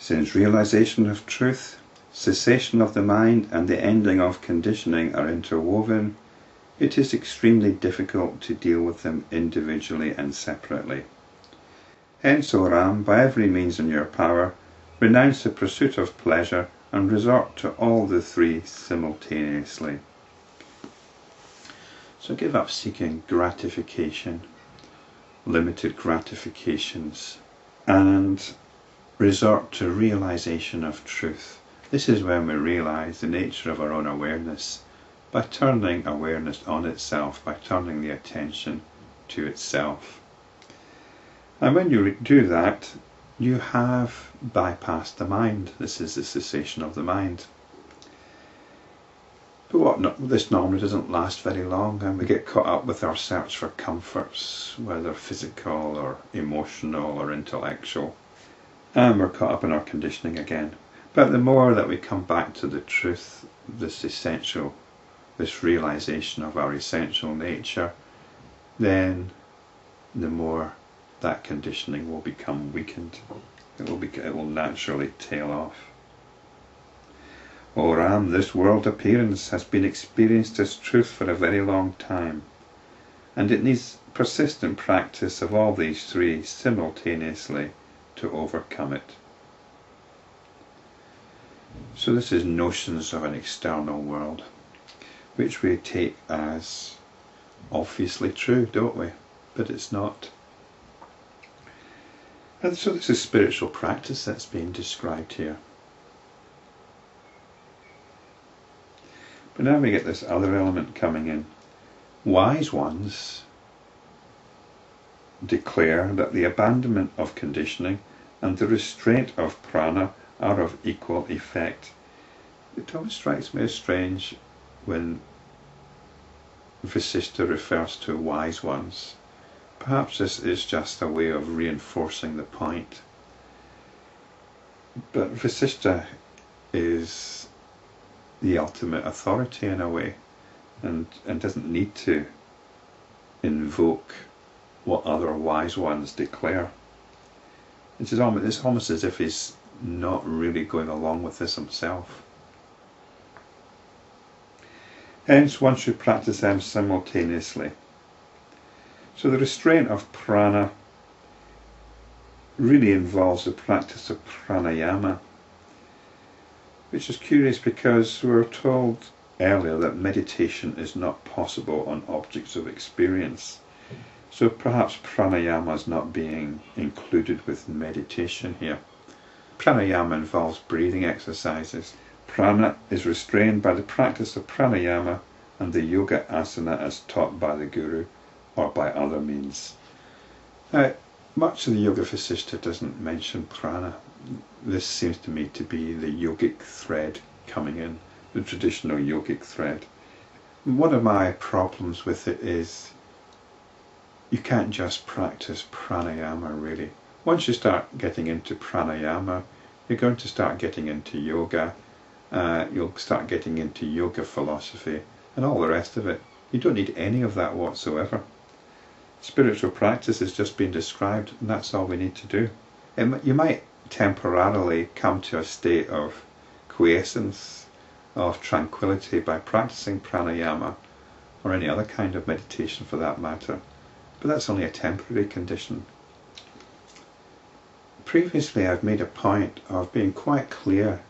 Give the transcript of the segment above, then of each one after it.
Since realization of truth, cessation of the mind and the ending of conditioning are interwoven, it is extremely difficult to deal with them individually and separately. Hence, O Ram, by every means in your power, renounce the pursuit of pleasure and resort to all the three simultaneously. So give up seeking gratification, limited gratifications, and resort to realization of truth. This is when we realize the nature of our own awareness, by turning awareness on itself, by turning the attention to itself. And when you do that, you have bypassed the mind. This is the cessation of the mind. But this normally doesn't last very long, and we get caught up with our search for comforts, whether physical or emotional or intellectual, and we're caught up in our conditioning again. But the more that we come back to the truth, this realization of our essential nature, then the more that conditioning will become weakened. It will naturally tail off. O Ram, this world appearance has been experienced as truth for a very long time, and it needs persistent practice of all these three simultaneously to overcome it. So this is notions of an external world, which we take as obviously true, don't we? But it's not. And so this is spiritual practice that's being described here. But now we get this other element coming in. Wise ones declare that the abandonment of conditioning and the restraint of prana are of equal effect. It always strikes me as strange when Vasishta refers to wise ones. Perhaps this is just a way of reinforcing the point. But Vasishta is the ultimate authority in a way, and doesn't need to invoke what other wise ones declare. It's almost as if he's not really going along with this himself. Hence, one should practice them simultaneously. So the restraint of prana really involves the practice of pranayama, which is curious because we were told earlier that meditation is not possible on objects of experience. So perhaps pranayama is not being included with meditation here. Pranayama involves breathing exercises. Prana is restrained by the practice of pranayama and the yoga asana as taught by the guru or by other means. Now, much of the Yoga Vasishta doesn't mention prana. This seems to me to be the yogic thread coming in, the traditional yogic thread. One of my problems with it is you can't just practice pranayama really. Once you start getting into pranayama, you're going to start getting into yoga, you'll start getting into yoga philosophy and all the rest of it. You don't need any of that whatsoever. Spiritual practice has just been described, and that's all we need to do. You might temporarily come to a state of quiescence, of tranquility by practicing pranayama or any other kind of meditation for that matter, but that's only a temporary condition. Previously I've made a point of being quite clear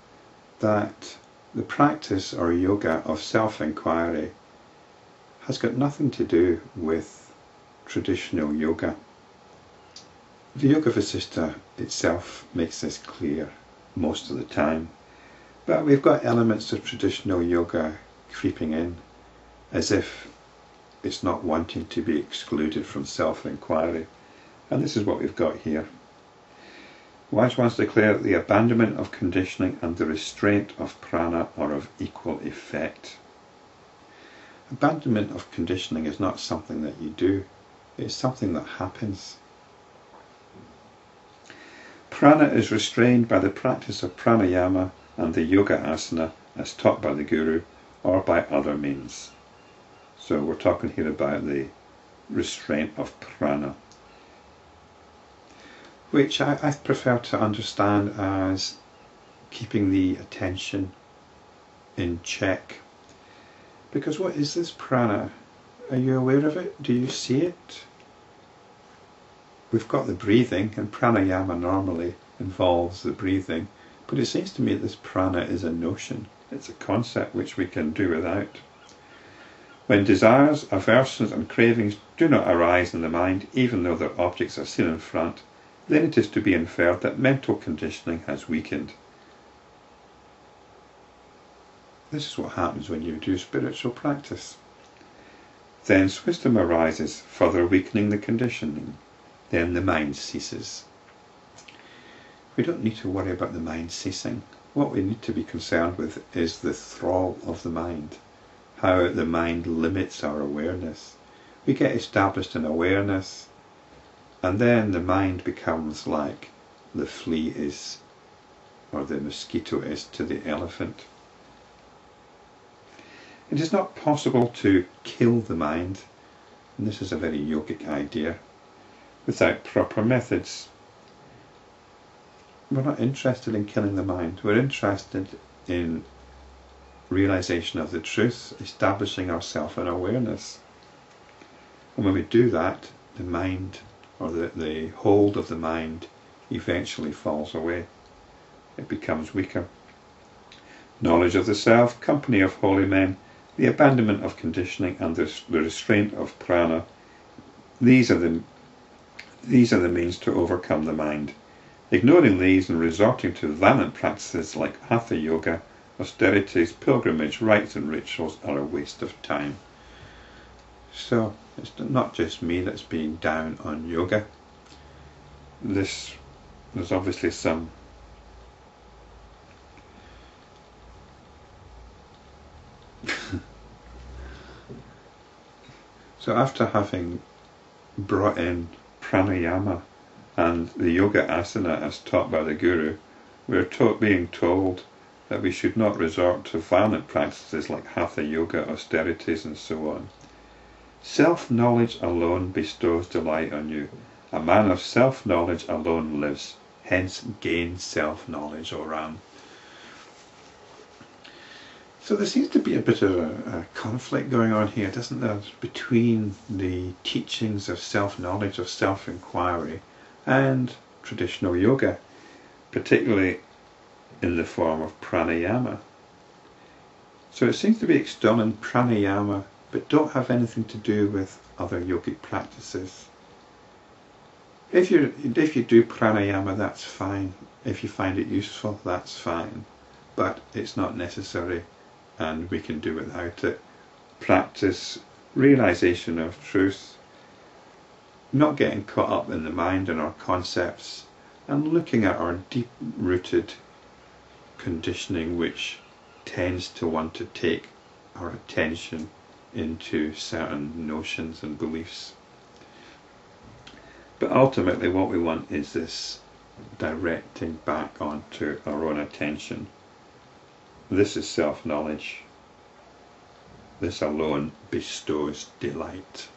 that the practice or yoga of self-inquiry has got nothing to do with traditional yoga. The Yoga Vasishta itself makes this clear most of the time, but we've got elements of traditional yoga creeping in as if it's not wanting to be excluded from self-inquiry, and this is what we've got here. Wise ones declare that the abandonment of conditioning and the restraint of prana are of equal effect. Abandonment of conditioning is not something that you do, it's something that happens. Prana is restrained by the practice of pranayama and the yoga asana as taught by the guru or by other means. So we're talking here about the restraint of prana. which I prefer to understand as keeping the attention in check. Because what is this prana? Are you aware of it? Do you see it? We've got the breathing, and pranayama normally involves the breathing, but it seems to me that this prana is a notion. It's a concept which we can do without. When desires, aversions and cravings do not arise in the mind, even though their objects are seen in front, then it is to be inferred that mental conditioning has weakened. This is what happens when you do spiritual practice. Thence wisdom arises, further weakening the conditioning. Then the mind ceases. We don't need to worry about the mind ceasing. What we need to be concerned with is the thrall of the mind, how the mind limits our awareness. We get established in awareness, and then the mind becomes like the flea is, or the mosquito is to the elephant. It is not possible to kill the mind, and this is a very yogic idea, without proper methods. We're not interested in killing the mind. We're interested in realization of the truth, establishing ourselves in awareness. And when we do that, the mind, or the hold of the mind, eventually falls away. It becomes weaker. Knowledge of the self, company of holy men, the abandonment of conditioning, and the restraint of prana, these are the means to overcome the mind. Ignoring these and resorting to violent practices like hatha yoga, austerities, pilgrimage, rites and rituals are a waste of time. So it's not just me that's being down on yoga. There's obviously some so after having brought in pranayama and the yoga asana as taught by the Guru, we are being told that we should not resort to violent practices like hatha yoga, austerities and so on. Self-knowledge alone bestows delight on you. A man of self-knowledge alone lives. Hence gain self-knowledge, O Ram. So there seems to be a bit of a conflict going on here, doesn't there, between the teachings of self-knowledge, of self-inquiry, and traditional yoga, particularly in the form of pranayama. So it seems to be extolling pranayama, but don't have anything to do with other yogic practices. If you do pranayama, that's fine. If you find it useful, that's fine. But it's not necessary, and we can do without it. Practice realization of truth, not getting caught up in the mind and our concepts, and looking at our deep-rooted conditioning which tends to want to take our attention into certain notions and beliefs. But ultimately what we want is this directing back onto our own attention. This is self-knowledge. This alone bestows delight.